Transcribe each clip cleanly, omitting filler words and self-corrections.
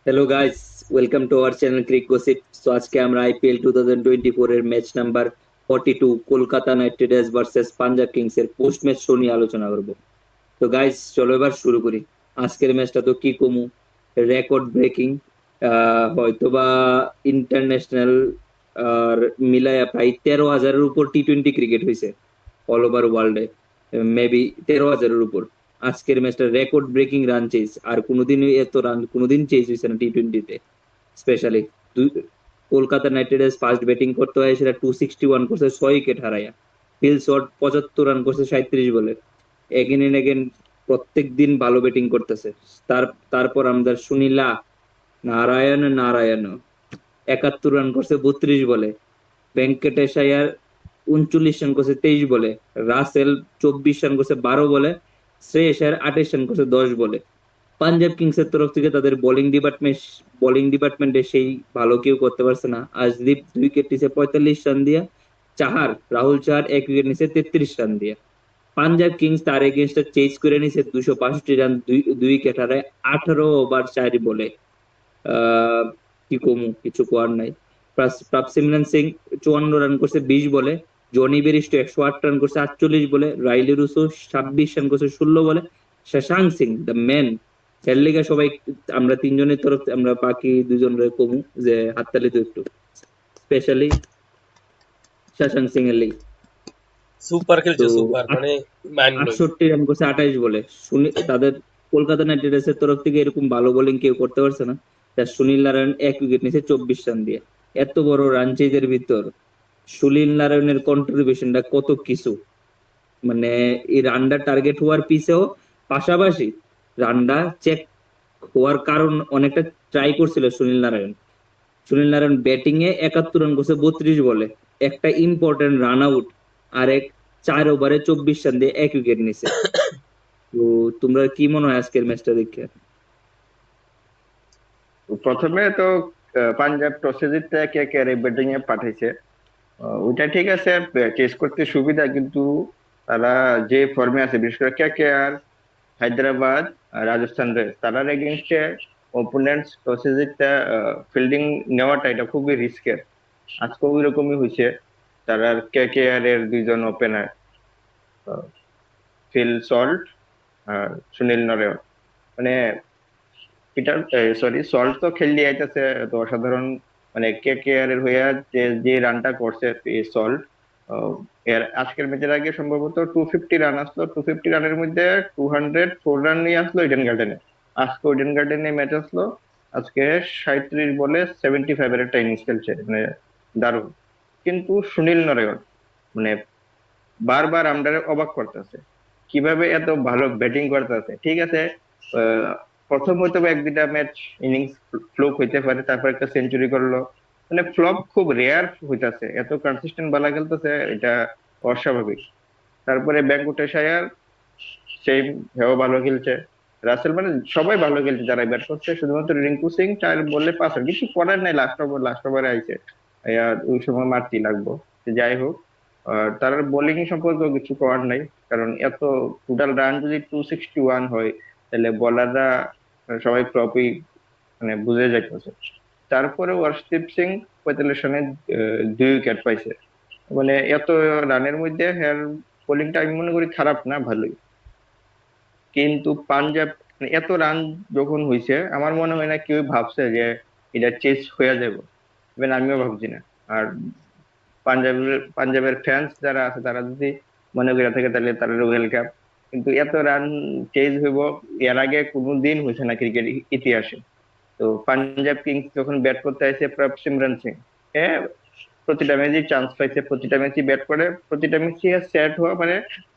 Hello guys, welcome to our channel Crick Gossip. So আজকে আমরা IPL 2024 এর match number 42 Kolkata Knight Riders versus Punjab Kings এর post match show নিয়ে আলোচনা করব। তো গাইস চলো এবার শুরু করি। আজকের ম্যাচটা তো কি কমু, রেকর্ড ব্রেকিং, হয়তোবা ইন্টারন্যাশনাল আর মিলায়া প্রায় 13,000-এর উপর টি-20 ক্রিকেট হয়েছে অল ওভার ওয়ার্ল্ডে, মেবি 13,000-এর উপর। আজকের ম্যাচটা রেকর্ড ব্রেকিং রান চেজ, আর কোনোদিনই এত রান কোনোদিন চেজ হয়েছে না টি-20-তে। Specially Kolkata Knight Riders first batting করতে হয়, সেটা 261 করছে 6 উইকেট হারাইয়া। ফিল শর্ট 75 রান করছে 37 বলে। এগেন এন্ড এগেন প্রত্যেক দিন ভালো ব্যাটিং করতেছে। তারপর আমাদের সুনীলা নারায়ণ নারায়ণ 71 রান করছে 32 বলে। ভেঙ্কটেশ আয়ার 39 রান করছে 23 বলে। রাসেল 24 রান করছে 12 বলে। শ্রেয়স আয়ার 28 রান করছে 10 বলে। পাঞ্জাব কিংস এর তরফ থেকে তাদের বোলিং ডিপার্টমেন্টে সেই ভালো কেউ করতে পারছে না। আজদীপ 2 উইকেট নিছে 45 রান দিয়া। রাহুল চাহার 1 উইকেট নিছে 33 রান দিয়া। পাঞ্জাব কিংস তার এগেনস্টে চেজ করে নিছে 265 রান, দুই উইকেট হারায় 18 ওভার 4 বলে। আহ কি কমু, কিছু করার নাই। প্রাপ সিমরন সিং 54 রান করছে 20 বলে। জনি বেরিস্টো 108 রান করছে 48 বলে। রাইলি রুসো 26 রান করছে 16 বলে। শশাঙ্ক সিং দ্য ম্যান, এর লিগে সবাই, আমরা তিনজনের তরফ, আমরা বাকি দুজনের কমু যে হাততালি তো একটু, স্পেশালি শশাঙ্ক সিং এর লিগে। সুপার তো খেলছে, সুপার মানে মাইন্ড ব্লোয়িং। 68 রান করছে 28 বলে। তাদের কলকাতা নাইট রাইডার্স এর তরফ থেকে এরকম ভালো বোলিং কেউ করতে পারছে না। তার সুনীল নারায়ণ 1 উইকেট নিয়েছে 24 রান দিয়ে। এত বড় রান চেজের ভিতর সুনীল নারায়ণের কন্ট্রিবিউশনটা কত কিছু, মানে এই রানটা টার্গেট হওয়ার পিছেও পাশাপাশি রানটা চেক হওয়ার কারণ অনেকটা ট্রাই করছিল সুনীল নারায়ণ ব্যাটিং এ 71 রান করছে 32 বলে। একটা ইম্পর্টেন্ট রান আউট, আর 4 ওভারে 24 রান দিয়ে 1 উইকেট নিছে। তো তোমরা কি মনে হয় আজকের ম্যাচটা দেখে? প্রথমে তো পাঞ্জাব টসে জিততে কে কে ব্যাটিং এ পাঠাইছে। ওইটা ঠিক আছে, চেস করতে সুবিধা, কিন্তু তারা যে ফর্মে আছে, বিশেষ করে কে কে আর হায়দ্রাবাদ আর রাজস্থান রয়্যালস, তারার এগেনস্টে অপোনেন্টস টসে জিততে ফিল্ডিং নেওয়াটা এটা খুবই রিস্কের। আজকে ওই রকমই হয়েছে। তারা কে কে আর এর দুইজন ওপেনার, ফিল সল্ট আর সুনীল নারায়ণ, মানে পিটার, সরি, সল্ট তো খেললি আইতাছে, তো অসাধারণ। মানে কে কে আর এর হইয়া যে যে রানটা করছে এই সল্ট, এর আগের ম্যাচের আগে সম্ভবত 250 রান আসলো, 250 রানের মধ্যে 204 রান নিয়ে আসলো ইডেন গার্ডেনে। আজকে ইডেন গার্ডেনে ম্যাচ আসলো। আজকে 37 বলে 75-এর একটা ইনিংস খেলছে, মানে দারুণ। কিন্তু সুনীল নারায়ণ, মানে বারবার আমরা অবাক করতেছে কিভাবে এত ভালো ব্যাটিং করতেছে। ঠিক আছে, আহ, প্রথম হয়তো বা এক দুইটা ম্যাচ ইনিংস ফ্লপ হইতে পারে, তারপর একটা সেঞ্চুরি করলো। মানে ফ্লপ খুব রেয়ার হইতাছে, এত কনসিস্টেন্ট বালা খেলতেছে, এটা অস্বাভাবিক। তারপরে ভেঙ্কটেশ আয়ার, সেই, হেও ভালো খেলছে। রাসেল, মানে সবাই ভালো খেলছে যারা ব্যাট করছে, শুধুমাত্র রিঙ্কু সিং 4 বলে 5 রান, কিছু করার নাই, লাস্ট ওভারে আইছে। ওই সময় মারতে লাগবো। যাই হোক, তার বোলিং সম্পর্কে কিছু করার নাই, কারণ এত টোটাল রান যদি 261 হয়, তাহলে বোলাররা সবাই ফ্লপই, মানে বুঝে যাইতেছে। তারপরে অর্শদীপ সিং 45 রানে 2 উইকেট পাইছে। মানে এত রানের মধ্যে হ্যার বোলিংটা আমি মনে করি খারাপ না, ভালোই। কিন্তু পাঞ্জাব, মানে এত রান যখন হয়েছে, আমার মনে হয় না কেউ ভাবছে যে এটা চেস হয়ে যাবে। ইভেন আমিও ভাবছি না। আর পাঞ্জাবের ফ্যান্স যারা আছে, তারা যদি মনে করে থাকে তাহলে তারা ওয়েলকাম। কিন্তু এত রান চেজ হইব, এর আগে কোনোদিন হয়েছে না ক্রিকেট ইতিহাসে। তো পাঞ্জাব কিংস যখন ব্যাট করতে আসে, প্রভ সিমরন সিং, হ্যাঁ, প্রতিটা ম্যাচই চান্স পাইছে, প্রতিটা ম্যাচই ব্যাট করে, প্রতিটা ম্যাচই সেট হওয়া, মানে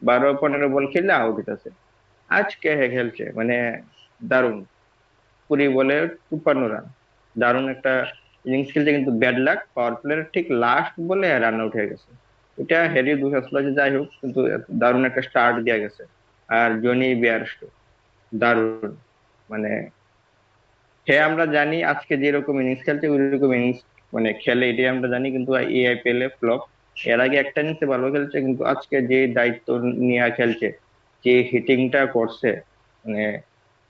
12-15 বল খেললে আউট হইতেছে। আজকে হে খেলছে, মানে দারুণ। 20 বলে 53 রান, দারুণ একটা ইনিংস খেলছে। কিন্তু ব্যাড লাক, পাওয়ার প্লের ঠিক লাস্ট বলে রান আউট হয়ে গেছে। এটা হেরি দোষ আসলে, যে যাই হোক, কিন্তু দারুণ একটা স্টার্ট দেওয়া গেছে। আর জনি বেয়ারস্টো দারুণ, মানে আমরা জানি আজকে যেরকম ইনিংস খেলছে ওই রকম ইনিংস মানে খেলে, এটাই আমরা জানি। কিন্তু এই আইপিএল এ ফ্লপ। এর আগে একটা ইনিংসে ভালো খেলছে, কিন্তু আজকে যে দায়িত্ব নিয়ে খেলছে, যে হিটিংটা করছে, মানে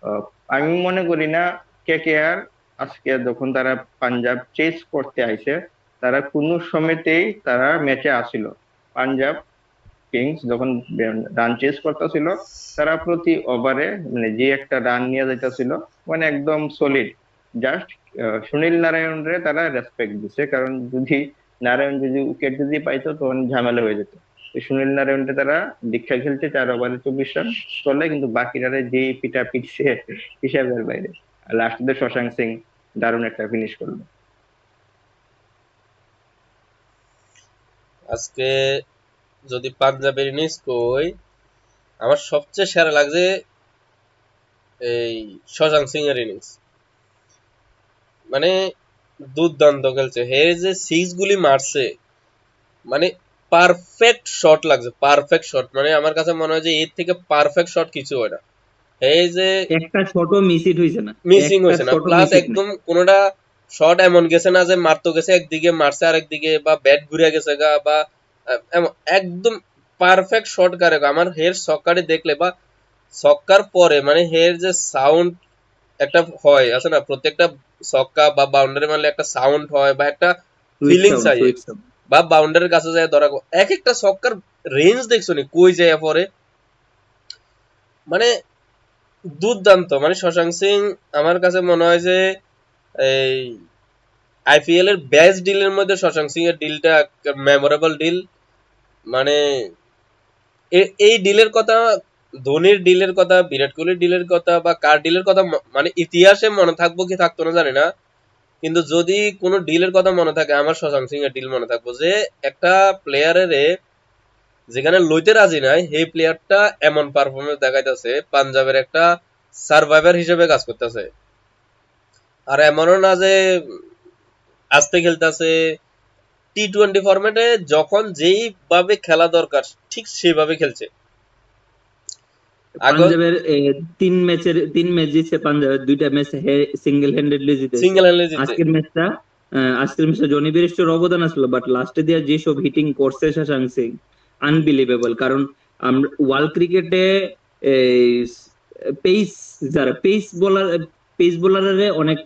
আহ, আমি মনে করি না কে কে আর আজকে যখন তারা পাঞ্জাব চেস করতে আইছে, তারা কোনো সময়তেই তারা ম্যাচে আসিল। পাঞ্জাব কিংস যখন রান চেস করতেছিল, তারা প্রতি ওভারে মানে যে একটা রান নিয়ে যাইতেছিল, মানে একদম সলিড। জাস্ট সুনীল নারায়ণ রে তারা রেসপেক্ট দিছে, কারণ যদি নারায়ণ যদি উইকেট যদি পাইতো তখন ঝামেলা হয়ে যেত। তো সুনীল নারায়ণকে তারা দীক্ষা খেলছে 4 ওভারে 24 রান চলে, কিন্তু বাকিরা যে পিটা পিটছে হিসাবের বাইরে। লাস্টে শশাঙ্ক সিং দারুণ একটা ফিনিশ করলো। আজকে যদি পাঞ্জাবের ইনিংস কই, আমার সবচেয়ে সেরা লাগছে এই শশাঙ্ক সিং এর ইনিংস। মানে দুর্দান্ত খেলছে, হে যে সিক্স গুলি মারছে, মানে পারফেক্ট শট লাগছে, পারফেক্ট শট। মানে আমার কাছে মনে হয় যে এর থেকে পারফেক্ট শট কিছু হয় না। এই যে একটা শটও মিস হিট হইছে না, মিসিং একটা হয়েছে না, শটও প্লাস মিস হিট নাই। একদম কোনোটা শট এমন গেছে না যে মারতো গেছে একদিকে মারছে আরেকদিকে, বা ব্যাট ঘুরে গেছে গা, বা একদম পারফেক্ট শট কারে আমার হের সক্কারে দেখলে, বা সক্কার পরে মানে হের যে সাউন্ড একটা হয় আছে না, প্রত্যেকটা ছক্কা বা বাউন্ডারি মারলে একটা সাউন্ড হয় বা একটা সুইট ফিলিংস সাউন্ড, আয়, সুইট সাউন্ড। বা বাউন্ডারির কাছে যায় ধরা, এক একটা ছক্কার রেঞ্জ দেখছো নি কই যায় পরে, মানে দুর্দান্ত। মানে শশাঙ্ক সিং আমার কাছে মনে হয় যে এই আইপিএল এর বেস্ট ডিলের মধ্যে শশাঙ্ক সিং এর ডিলটা মেমোরেবল ডিল। মানে এই ডিলের কথা, ধোনির ডিলের কথা, বিরাট কোহলির ডিলের কথা, বা কার ডিলের কথা মানে ইতিহাসে মনে থাকবো কি থাকতো না জানি না, কিন্তু যদি কোনো ডিলের কথা মনে থাকে আমার শশাঙ্ক সিং এর ডিল মনে থাকবো। যে একটা প্লেয়ারের যেখানে লইতে রাজি নাই, সেই প্লেয়ারটা এমন পারফরমেন্স দেখাইতেছে, পাঞ্জাবের একটা সার্ভাইভার হিসেবে কাজ করতেছে। আর এমনও না যে আস্তে খেলতেছে, টি-20 ফরম্যাটে যখন যেইভাবে খেলা দরকার ঠিক সেইভাবে খেলছে। আগে পাঞ্জাবের 3 ম্যাচ জিতছে, পাঞ্জাবের 2টা ম্যাচ সিঙ্গেল হ্যান্ডেডলি জিতেছে। সিঙ্গেল হ্যান্ডে জিতছে। আজকের ম্যাচটা জনি বেরিস্টোর অবদান আসলো, বাট লাস্টে দিয়ে যেসব হিটিং করছে শশাঙ্ক সিং, আনবিলিভেবল। কারণ আমরা ওয়ার্ল্ড ক্রিকেটে পেস যারা পেস বোলারে অনেক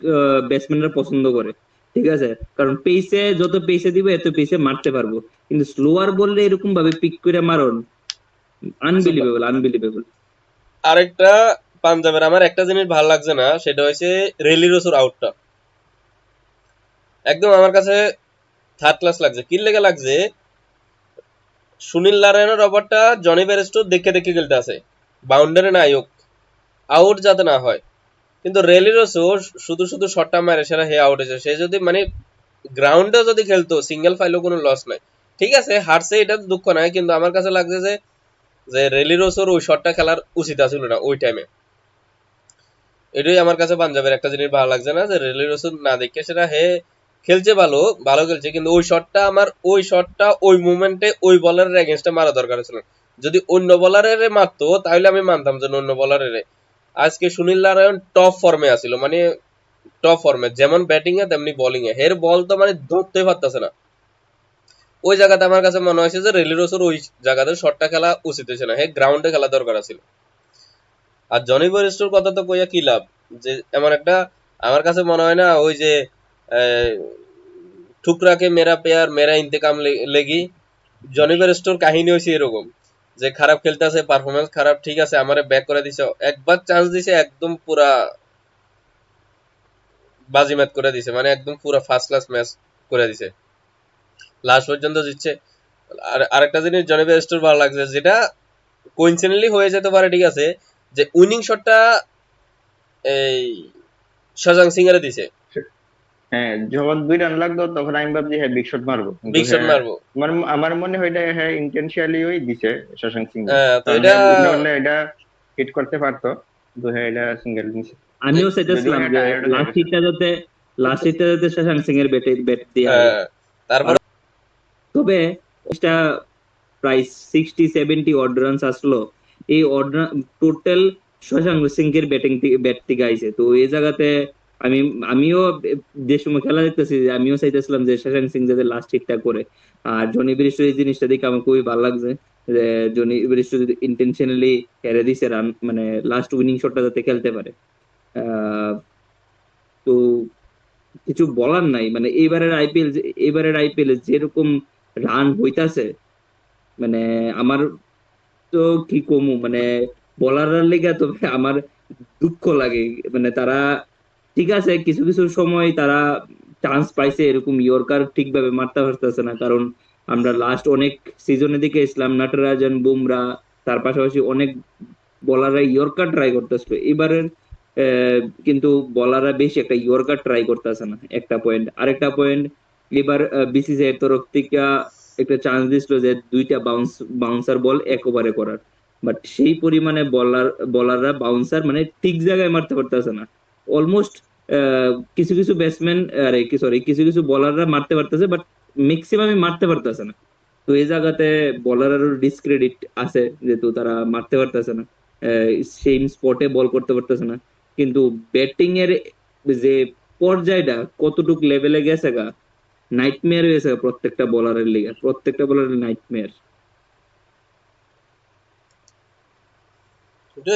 ব্যাটসম্যানরা পছন্দ করে, ঠিক আছে? কারণ যত পেসে দিবে এত পেসে মারতে পারবো, কিন্তু স্লোয়ার বললে এরকম ভাবে পিক করে মারন, সুপার। Unbelievable, unbelievable. আরেকটা পাঞ্জাবের আমার একটা জিনিস ভালো লাগছে না, সেটা হচ্ছে রেলি রসুর আউটটা একদম আমার কাছে থার্ড ক্লাস লাগছে। কি লেগে লাগছে, সুনীল নারায়ণের ওভারটা জনি বেরেস্টো দেখে দেখে খেলতে আছে, বাউন্ডারি না হোক, আউট যাতে না হয়। কিন্তু রেলি রসু শুধু শুধু শটটা মারে সেটা হে আউট হয়েছে। সে যদি মানে গ্রাউন্ডে যদি খেলতো সিঙ্গেল ফাইলেও কোনো লস নাই। ঠিক আছে হারছে, এটা দুঃখ নাই, কিন্তু আমার কাছে লাগছে যে যে রেলি রসুর ওই শটটা খেলার উচিত ছিল না ওই টাইমে। এটাই আমার কাছে পাঞ্জাবের একটা জিনিস ভালো লাগছে না, যে রেলি রসুল না দেখে সেটা হে খেলছে, ভালো ভালো খেলছে, কিন্তু ওই শটটা ওই মুভমেন্টে ওই বলারের এগেনস্টে মারা দরকার ছিল। যদি অন্য বলারের মারতো তাহলে আমি মানতাম যে অন্য বলারের। আজকে সুনীল নারায়ণ টপ ফর্মে আছিল, মানে টপ ফর্মে, যেমন ব্যাটিং এ তেমনি বোলিং এ, হের বল তো মানে ধরতেই পারতেছে না। ওই জায়গাতে আমার কাছে মনে হয়েছে যে রেলি রসুর ওই জায়গাতে শটটা খেলা উচিত হয়েছে না, হে গ্রাউন্ডে খেলা দরকার ছিল। আর জনি বেয়ারস্টোর কথা তো কইয়া কি লাভ, যে এমন একটা, আমার কাছে মনে হয় না ওই যে ঠুকরাকে মেরা পেয়ার মেরা ইন্তেকাম লেগি, জনি বেয়ারস্টোর কাহিনী হয়েছে এরকম, যে খারাপ খেলতেছে, পারফরমেন্স খারাপ, ঠিক আছে আমারে ব্যাক করে দিছে, একবার চান্স দিছে একদম পুরা বাজিমাত করে দিছে, মানে একদম পুরা ফার্স্ট ক্লাস ম্যাচ করে দিছে, লাস্ট পর্যন্ত জিতছে। আর আরেকটা জিনিস জনি বেয়ারস্টোর ভালো লাগছে, যেটা কোইন্সিডেন্টলি হয়ে যেতে পারে, ঠিক আছে, যে উইনিং শটটা এই শশাঙ্ক সিং এর দিছে, হ্যাঁ, যখন 2 রান লাগতো তখন আমি ভাবছি হ্যাঁ বিগ শট মারবো, কিন্তু বিগ শট হ্যাঁ মারবো। আমার আমার মনে হয় এটা হ্যাঁ ইন্টেনশিয়ালি ওই দিছে শশাঙ্ক সিং। তো কারণ এটা হ্যাঁ উইন্ডো হলে এটা হিট করতে পারতো, কিন্তু হ্যাঁ এটা সিঙ্গেল নিছে। আমিও যদিও চাইতেছিলাম হ্যাঁ যে টায়ার্ড হয়ে লাস্ট গেছে। হিটটা যাতে লাস্ট হিটটা যাতে শশাঙ্ক সিং এর ব্যাট দেওয়া হয়। আহ, তারপর তবে এটা প্রায় 60-70 অড রানস আসলো, এই টোটাল শশাঙ্ক সিং এর ব্যাট থেকে আইছে। তো এই জায়গাতে আমি আমিও যে সময় খেলা দেখতেছি, আমিও চাইতেছিলাম যে শশাঙ্ক সিং যাতে লাস্ট হিটটা করে। আর জনি ব্রিস্টো এই জিনিসটা দেখে আমার খুবই ভালো লাগছে, যে জনি ব্রিস্টো যদি ইন্টেনশনালি হেরে দিছে রান, মানে লাস্ট উইনিং শটটা যাতে খেলতে পারে। আহ তো কিছু বলার নাই, মানে এবারের আইপিএল যেরকম রান হইতাছে, মানে আমার তো কি কমু, মানে বলারের লিগা তো আমার দুঃখ লাগে। মানে তারা ঠিক আছে, কিছু কিছু সময় তারা চান্স পাইছে, এরকম ইয়র্কার ঠিকভাবে মারতে পারতেছে না, কারণ আমরা লাস্ট অনেক সিজনের দিকে ইসলাম নাটরাজন, বুমরা, তার পাশাপাশি অনেক বলাররা ইয়র্কার ট্রাই করতেছিল। এবারের কিন্তু বলাররা বেশি একটা ইয়র্কার ট্রাই করতেছে না, একটা পয়েন্ট। আরেকটা পয়েন্ট, এবার বিসিসিআই এর তরফ থেকে একটা চান্স দিছিল যে দুইটা বাউন্সার বল এক ওভারে করার, বাট সেই পরিমাণে বলাররা বাউন্সার মানে ঠিক জায়গায় মারতে পারতেছে না। অলমোস্ট কিছু কিছু ব্যাটসম্যান, আরে কি সরি, কিছু কিছু বলাররা মারতে পারতেছে, বাট ম্যাক্সিমামই মারতে পারতেছে না। তো এই জায়গাতে বলারেরও ডিসক্রেডিট আছে, যেহেতু তারা মারতে পারতেছে না, সেম স্পটে বল করতে পারতেছে না। কিন্তু ব্যাটিং এর যে পর্যায়টা কতটুক লেভেলে গেছে গা, নাইটমেয়ার হয়েছে গা প্রত্যেকটা বলারের লিগে, প্রত্যেকটা বলারের নাইটমেয়ার।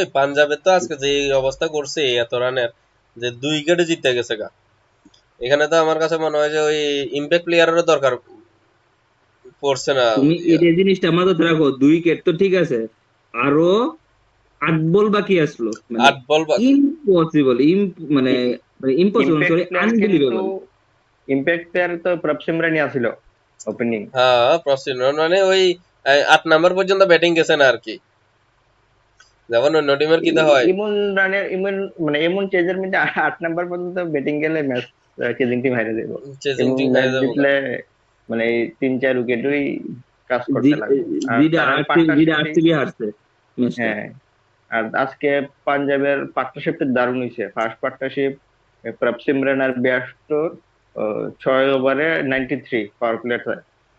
ওই পাঞ্জাবের তো আজকে যে অবস্থা করছে এত রানের, যে 2 উইকেটে জিতে গেছে গা। এখানে তো আমার কাছে মনে হয় যে ওই ইম্প্যাক্ট প্লেয়ারেরও দরকার পড়ছে না। তুমি এই জিনিসটা মাথায় রাখো, 2 উইকেট তো ঠিক আছে, আরো 8 বল বাকি আসলো, মানে 8 বল বাকি। ইম্পসিবল, মানে ইম্পসিবল, ইম্প্যাক্ট সরি, প্লেয়ার কিন্তু আনবিলিভেবল। ইম্প্যাক্ট প্লেয়ার তো প্রভ সিমরানই আছিল ওপেনিং। হ্যাঁ, প্রসিড মানে ওই 8 নাম্বার পর্যন্ত ব্যাটিং গেছে না আর কি, যেমন অন্য টিমের কিতে হয় ইমন রানের ইমন মানে এমন চেজের মধ্যে 8 নাম্বার পর্যন্ত ব্যাটিং গেলে ম্যাচ চেজিং টিম হারিয়ে যাবে। চেজিং এবং টিম ম্যাচ হারিয়ে যাবো গা। জিতলে মানে এই 3-4 উইকেটই কাজ করতে লাগবে। আর তারা যেটা পার্টনারশিপটি, আরসিবি হারছে ম্যাচটা। হ্যাঁ, আর আজকে পাঞ্জাবের পার্টনারশিপটা দারুণ হয়েছে। ফার্স্ট পার্টনারশিপ প্রভ সিমরান আর বেয়ারস্টোর 6 ওভারে 93 পাওয়ার প্লে।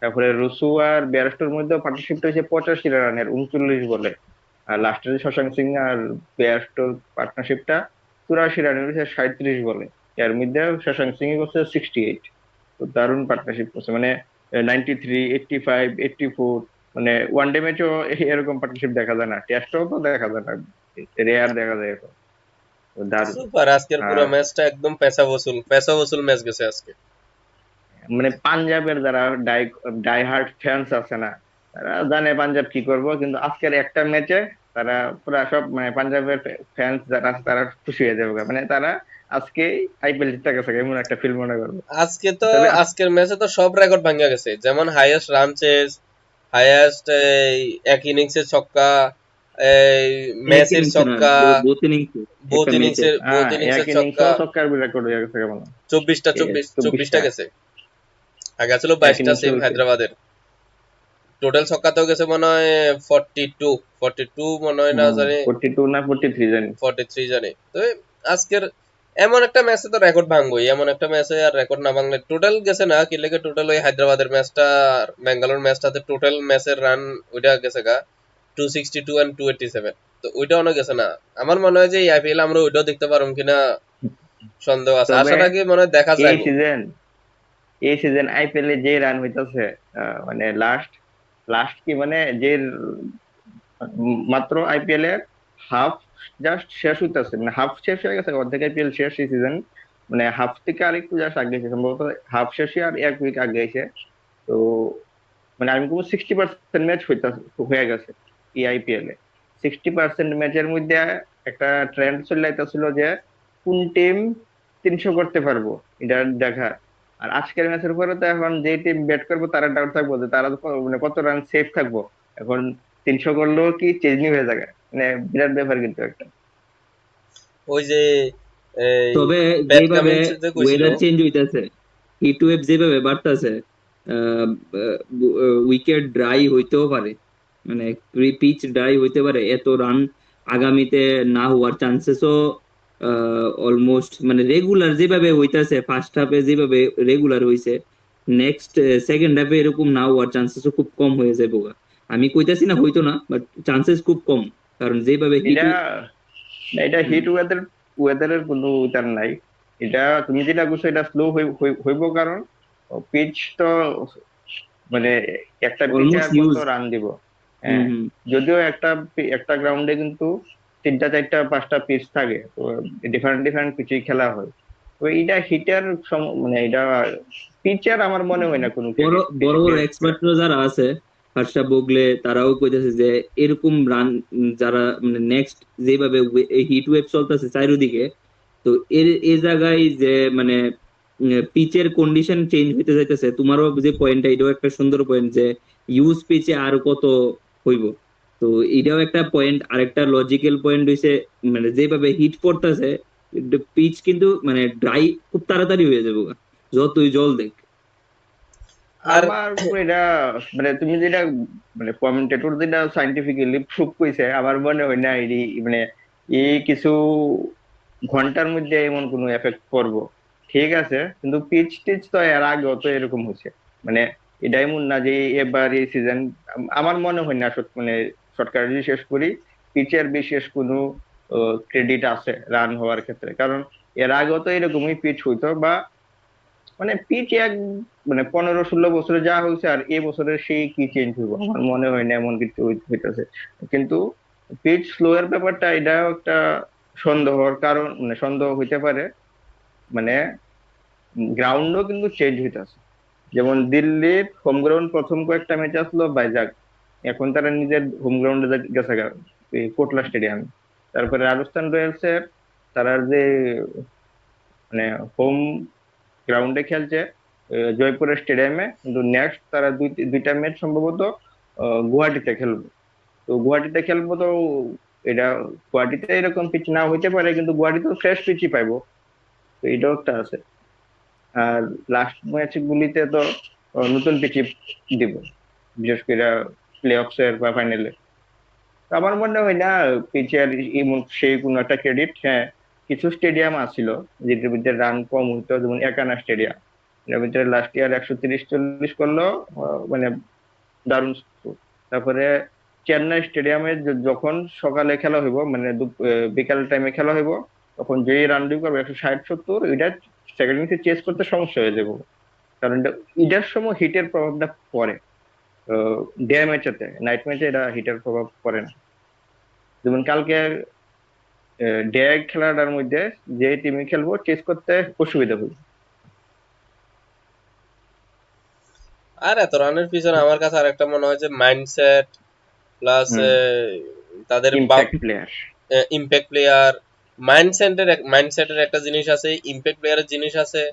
তারপরে রুসু আর বেয়ারস্টোর মধ্যে পার্টনারশিপটা হয়েছে 85 রানের 39 বলে। আর লাস্টে শশাঙ্ক সিং আর বেয়ারস্টোর পার্টনারশিপটা 84 রানের হয়েছে 37 বলে। এর মধ্যে শশাঙ্ক সিং করছে 68। তো দারুণ পার্টনারশিপ করছে, মানে 93, 85, 84, মানে ওয়ানডে ম্যাচও এরকম পার্টনারশিপ দেখা যায় না, টেস্টও তো দেখা যায় না, রেয়ার দেখা যায় এখন। তো দারুণ। সুপার, আজকের পুরো আর ম্যাচটা একদম পেশা বসুল ম্যাচ গেছে আজকে। মানে পাঞ্জাবের যারা ডাই হার্ড ফ্যান্স আছে না, তারা জানে পাঞ্জাব কি করব, কিন্তু আজকের একটা ম্যাচে তারা পুরা সব মানে পাঞ্জাবের ফ্যান্স যারা আছে তারা খুশি হয়ে যাবে, মানে তারা আজকে আইপিএল জিতে গেছে এমন একটা ফিল মনে করবে। আজকে তো তবে আজকের ম্যাচে তো সব রেকর্ড ভাঙা গেছে, যেমন হাইয়েস্ট রান চেজ, হাইয়েস্ট এক ইনিংসের ছক্কা, এই এক মেসির ইনিংসে না, ছক্কা, বোথ ইনিংসে, একটা ম্যাচে। বোথ এক ইনিংসের ছক্কা, ইনিংসও ছক্কার রেকর্ড হয়ে গেছে কেমন। 24টা 24টা গেছে। আগে ছিল এক 22টা ইনিংসে সেম হয়েছে। হায়দ্রাবাদের। টোটাল ছক্কাতেও গেছে মনে হয় 42 মনে হয়, না জানি 42 না 43 জানি। 43 জানি তো। আজকের এমন একটা ম্যাচে তো রেকর্ড ভাঙবই, এমন একটা ম্যাচে আর রেকর্ড না ভাঙলে টোটাল গেছে না কি লেগে, টোটাল ওই হায়দ্রাবাদের ম্যাচটা আর ব্যাঙ্গালোর ম্যাচটাতে টোটাল ম্যাচের রান ওইটা গেছে গা 262 and 287। তো ওইটা অনেক গেছে না। আমার মনে হয় যে এই আইপিএল আমরা ওইটাও দেখতে পারবো কিনা সন্দেহ আছে, তবে আশা রাখি মনে হয় দেখা এই যাইবো। সিজন এই সিজন আইপিএল এ যে রান হইতাছে, মানে লাস্ট লাস্ট কি মানে যে মাত্র আইপিএল এর হাফ জাস্ট শেষ হইতাছে, মানে হাফ শেষ হয়ে গেছে, অর্ধেক আইপিএল শেষ এই সিজন, মানে হাফ থেকে আরেকটু জাস্ট আগে গেছে সম্ভবত, হাফ শেষে আর 1 উইক আগে গেছে। তো মানে আমি বলবো 60% ম্যাচ হয়ে গেছে এই আইপিএল এ। 60% ম্যাচের মধ্যে একটা ট্রেন্ড চলে আইতাছিল যে কোন টিম 300 করতে পারবো, এটা দেখা। আর আজকের ম্যাচের পরে তো এখন যে টিম ব্যাট করবো তারা ডাউট থাকবো যে তারা মানে কত রান সেফ থাকবো। এখন 300 করলেও কি চেঞ্জিং হয়ে যাবে, মানে বিরাট ব্যাপার কিন্তু একটা। ওই যে এই তবে প্যাট যেভাবে কামিন্স যে কইছিল, ওয়েদার চেঞ্জ হইতাছে, হিট ওয়েভ যেভাবে বাড়তাছে, উইকেট ড্রাই হইতেও পারে, মানে পিচ ড্রাই হইতে পারে, এত রান আগামীতে না হওয়ার চান্সেসও অলমোস্ট, মানে রেগুলার যেভাবে হইতাছে, ফার্স্ট হাফে যেভাবে রেগুলার হইছে, নেক্সট সেকেন্ড হাফে এরকম না হওয়ার চান্সেসও খুব কম হয়ে যাবে গা। আমি কইতাছি না হইতো না, বাট চান্সেস খুব কম, কারণ যেভাবে হিট। এটা এটা হিট ওয়েদারের কোনো উতার নাই। এটা তুমি যেটা করছো এটা স্লো হইব, কারণ পিচ তো মানে একটা পিচে অলমোস্ট আর কত ইউজ। রান দিব। হুম হ্যাঁ, হুম। যদিও একটা গ্রাউন্ডে কিন্তু 3টা 4টা 5টা পিচ থাকে, তো ডিফারেন্ট ডিফারেন্ট পিচে খেলা হয়। তো তো এটা হিটার মানে এটা পিচার আমার মনে হয় না কোনো বড় ক্রেডিট বড় বড় ডিরেক্ট করা। এক্সপার্টরা যারা আছে, হর্ষা বোগলে, তারাও কইতেছে যে এরকম রান যারা মানে নেক্সট যেভাবে হিট ওয়েভ চলতেছে চারিদিকে, তো এর এই জায়গায় যে মানে পিচের কন্ডিশন চেঞ্জ হইতে যাইতেছে, তোমারও যে পয়েন্টটা, এটাও একটা সুন্দর পয়েন্ট যে ইউজ পিচে আর কত হইব। তো এটাও একটা পয়েন্ট। আরেকটা লজিক্যাল পয়েন্ট হইছে মানে যেভাবে হিট পড়তেছে, পিচ কিন্তু মানে ড্রাই খুব তাড়াতাড়ি হয়ে যাবে যতই জল দেখ। আর আমার উপর এটা মানে তুমি যেটা মানে কমেন্টেটর যেটা সাইন্টিফিক্যালি প্রুভ কইছে, আমার মনে হয় না এটি মানে এই কিছু ঘন্টার মধ্যে এমন কোনো এফেক্ট করবো। ঠিক আছে, কিন্তু পিচ টিচ তো এর আগেও তো এরকম হয়েছে। মানে এটা এমন না যে এবার এই সিজন, আমার মনে হয় না মানে শর্টকাট যদি শেষ করি, পিচের বিশেষ কোনো ক্রেডিট আছে রান হওয়ার ক্ষেত্রে। কারণ এর আগেও তো এরকমই পিচ হইতো, বা মানে পিচ এক মানে 15-16 বছরে যা হয়েছে আর এই বছরে সেই কি চেঞ্জ হইব, আমার মনে হয় না এমন কিছু হইতেছে। কিন্তু পিচ স্লো এর ব্যাপারটা এটাও একটা সন্দেহর কারণ, মানে সন্দেহ হইতে পারে। মানে গ্রাউন্ডও কিন্তু চেঞ্জ হইতেছে। যেমন দিল্লির হোম গ্রাউন্ড প্রথম কয়েকটা ম্যাচ আসলো বাইজাগ, এখন তারা নিজের হোম গ্রাউন্ডে গেছে গা, এই কোটলা স্টেডিয়ামে। তারপরে রাজস্থান রয়্যালস এর তারা যে মানে হোম গ্রাউন্ডে খেলছে জয়পুরের স্টেডিয়ামে, কিন্তু নেক্সট তারা দুইটা ম্যাচ সম্ভবত গুয়াহাটিতে খেলবে। তো গুয়াহাটিতে খেলবো তো এটা গুয়াহাটিতে এরকম পিচ না হইতে পারে, কিন্তু গুয়াহাটিতে ফ্রেশ পিচই পাইবো। তো এটাও একটা আছে। আর লাস্ট ম্যাচ গুলিতে তো নতুন পিচই দিব, বিশেষ করে প্লে অফস এর বা ফাইনালে। আমার মনে হয় না পিচের এমন সেই কোনো একটা ক্রেডিট। হ্যাঁ, কিছু স্টেডিয়াম আছিল যেটার ভিতরে রান কম হইতো, যেমন একানা স্টেডিয়াম, এর ভিতরে লাস্ট ইয়ার 130-140 করলো, মানে দারুণ score। তারপরে চেন্নাই স্টেডিয়ামে যখন সকালে খেলা হইব, মানে বিকাল টাইমে খেলা হইব, তখন যেই রান ডিউ করবে 160-170, এটা সেকেন্ড ইনিংসে চেস করতে সমস্যা হয়ে যাবে। কারণ এটার সময় হিটের প্রভাবটা পড়ে। ডে ম্যাচেতে, নাইট ম্যাচে এটা হিটের প্রভাব পড়ে না। যেমন কালকে ডে খেলাটার মধ্যে যে টিমে খেলবো চেস করতে অসুবিধা হবে। আর এত রানের পিছনে আমার কাছে আরেকটা মনে হয় যে মাইন্ডসেট প্লাস হুম, তাদের ইম্প্যাক্ট প্লেয়ার। ইম্প্যাক্ট প্লেয়ার, মাইন্ডসেটের একটা জিনিস আছে, ইম্প্যাক্ট প্লেয়ারের জিনিস আছে,